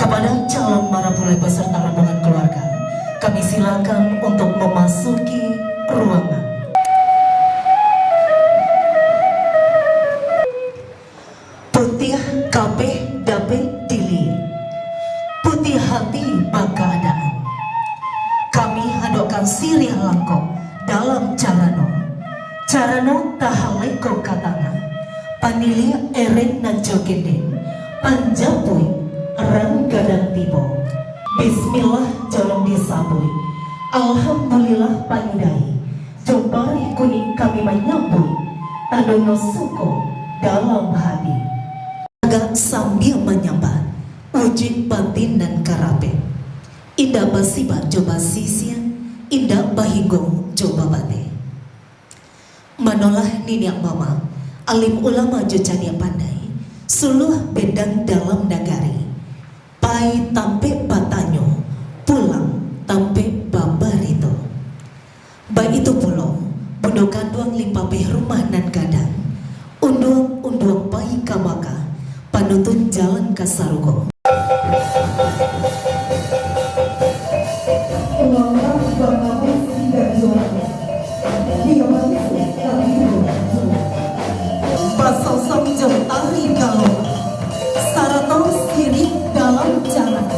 Kepada calon marapule beserta rombongan keluarga, kami silakan untuk memasuki ruangan. Putih kabeh dape dili, putih hati keadaan. Kami hadokkan sirih langkok dalam carano tahaleko katana, panili eren na jogeden, panjapui rang gadang tibo. Bismillah jolong disabui, alhamdulillah panyudai, jopari kuning kami menyambui, tadono suko dalam hati. Agak sambil menyembah, wujud batin dan karape. Indah basiba coba sisian, indah bahigong coba bate. Manolah niniak mama, alim ulama jocania pandai, suluh bedang dalam nagari. Pai tampe batanyo, pulang tampe babarito. Baik itu pulau, bundokan duang limpape rumah nan gadang, unduang pai kamaka, panuntun jalan kasarugo. Basosok jentari galau, sarato sirik dalam jalan,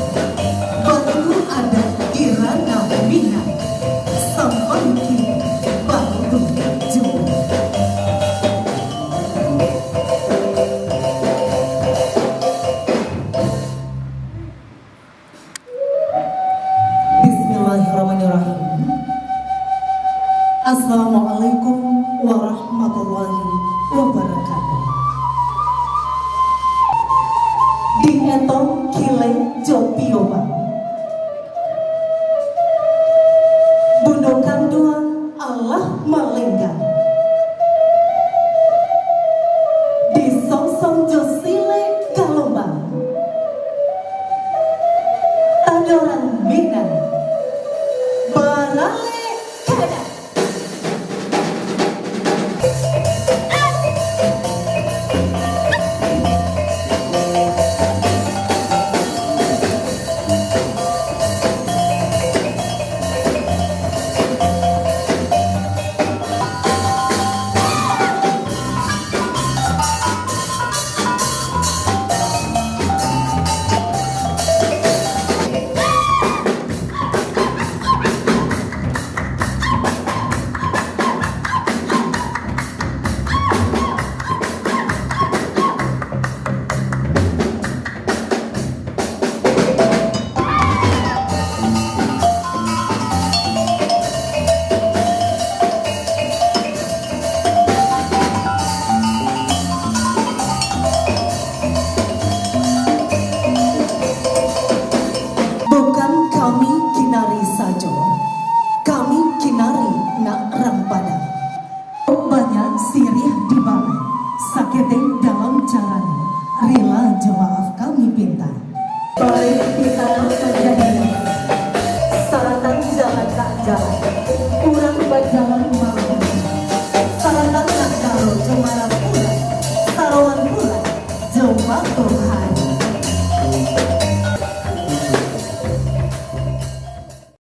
batu ada irana minat, sampai kini batu jauh. Bismillahirrahmanirrahim. Assalamualaikum warahmatullahi wabarakatuh. Di etong kile jopioba, bundokan dua Allah malenggan, di sosong josile kalombang, tadoran minan, barale kada. Sirih di balai, sakiteng dalam caranya, rela jemaaf kami pinta. Baik kita terjadi, saratan jalan tak jalan, kurang berjalan.